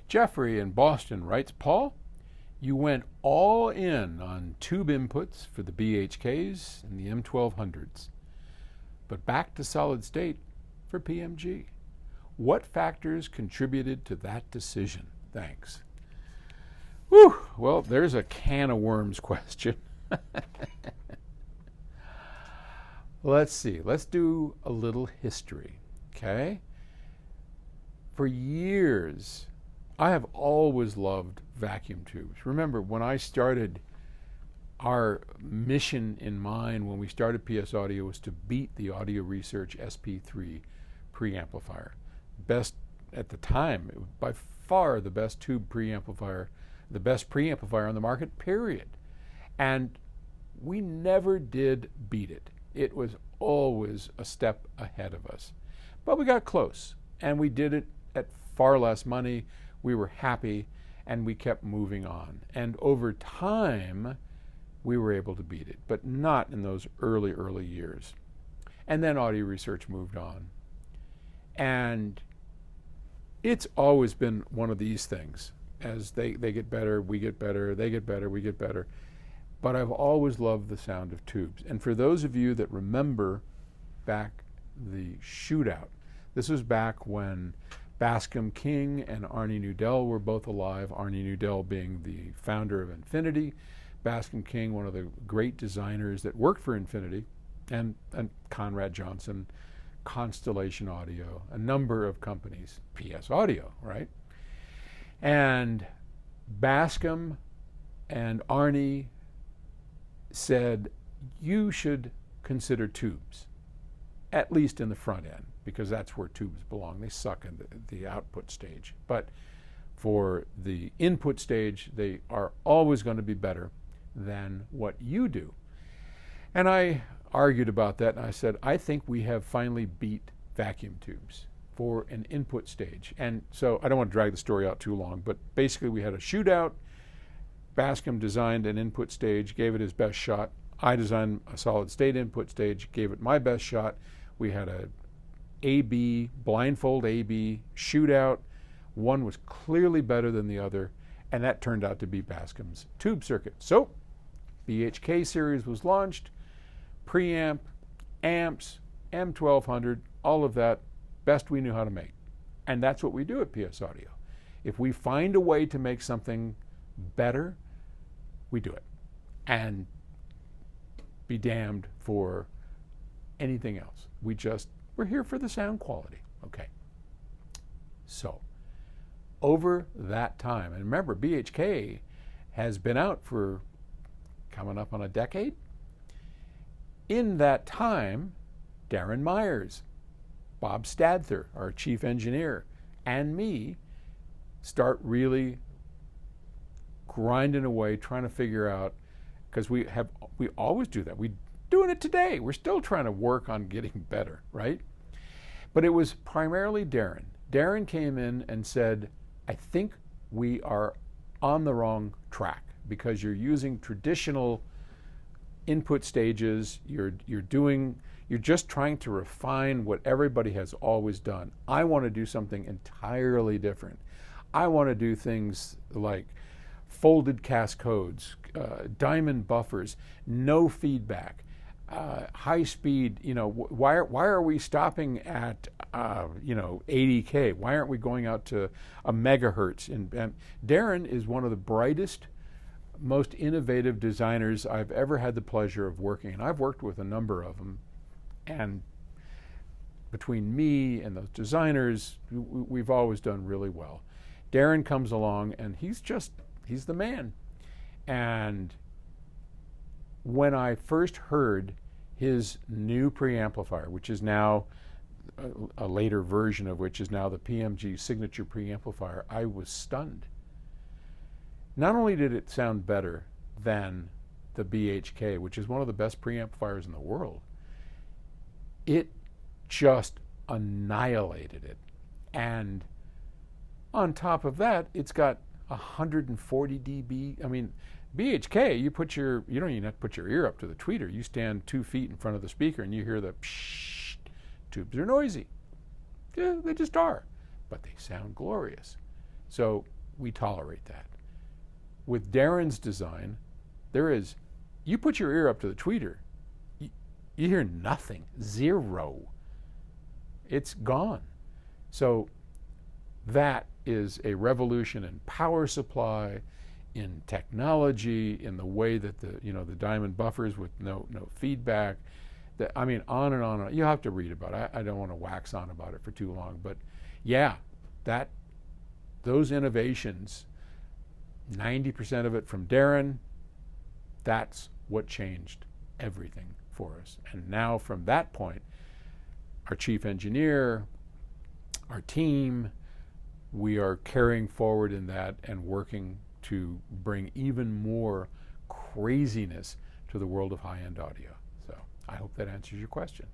Jeffrey in Boston writes, Paul, you went all in on tube inputs for the BHKs and the M1200s, but back to solid state for PMG. What factors contributed to that decision? Thanks. Whew, well, there's a can of worms question. Let's see. Let's do a little history, okay? For years, I have always loved vacuum tubes. Remember, when I started, our mission in mind when we started PS Audio was to beat the Audio Research SP3 preamplifier. Best at the time, it was by far the best tube preamplifier, the best preamplifier on the market, period. And we never did beat it. It was always a step ahead of us. But we got close, and we did it at far less money. We were happy, and we kept moving on. And over time, we were able to beat it, but not in those early years. And then Audio Research moved on. And it's always been one of these things. As they get better, we get better, they get better, we get better. But I've always loved the sound of tubes. And for those of you that remember back the shootout, this was back when Bascom King and Arnie Nudell were both alive, Arnie Nudell being the founder of Infinity, Bascom King, one of the great designers that worked for Infinity, and Conrad Johnson, Constellation Audio, a number of companies, PS Audio, right? And Bascom and Arnie said, you should consider tubes, at least in the front end, because that's where tubes belong. They suck in the output stage. But for the input stage, they are always going to be better than what you do. And I argued about that, and I said, I think we have finally beat vacuum tubes for an input stage. And so I don't want to drag the story out too long, but basically we had a shootout. Bascom designed an input stage, gave it his best shot. I designed a solid state input stage, gave it my best shot. We had a A/B, blindfold A/B shootout. One was clearly better than the other, and that turned out to be Bascom's tube circuit. So BHK Series was launched, preamp, amps, M1200, all of that, best we knew how to make. And that's what we do at PS Audio. If we find a way to make something better, we do it. And be damned for anything else. We're here for the sound quality. Okay. So, over that time, and remember, BHK has been out for coming up on a decade. In that time, Darren Myers, Bob Stadther, our chief engineer, and me start really grinding away, trying to figure out, because we always do that. We're doing it today. We're still trying to work on getting better, right? But it was primarily Darren. Darren came in and said, I think we are on the wrong track because you're using traditional input stages. You're just trying to refine what everybody has always done. I want to do something entirely different. I want to do things like folded cascodes, diamond buffers, no feedback, high speed. Why are we stopping at 80K? Why aren't we going out to a megahertz? And Darren is one of the brightest, most innovative designers I've ever had the pleasure of working. And I've worked with a number of them. And between me and those designers, we've always done really well. Darren comes along, and he's the man. And when I first heard his new preamplifier, which is now a later version of which is now the PMG Signature preamplifier, I was stunned. Not only did it sound better than the BHK, which is one of the best preamplifiers in the world, it just annihilated it. And on top of that, it's got 140 dB. I mean, BHK, you don't even have to put your ear up to the tweeter. You stand 2 feet in front of the speaker and you hear the pshh. Tubes are noisy. Yeah, they just are. But they sound glorious. So we tolerate that. With Darren's design, you put your ear up to the tweeter, you hear nothing, zero. It's gone. So that is a revolution in power supply, in technology, in the way that the diamond buffers with no feedback. I mean, on and on and on. You have to read about it. I don't want to wax on about it for too long, but yeah, those innovations, 90% of it from Darren, that's what changed everything for us. And now from that point, our chief engineer, our team, we are carrying forward in that and working to bring even more craziness to the world of high-end audio. So I hope that answers your question.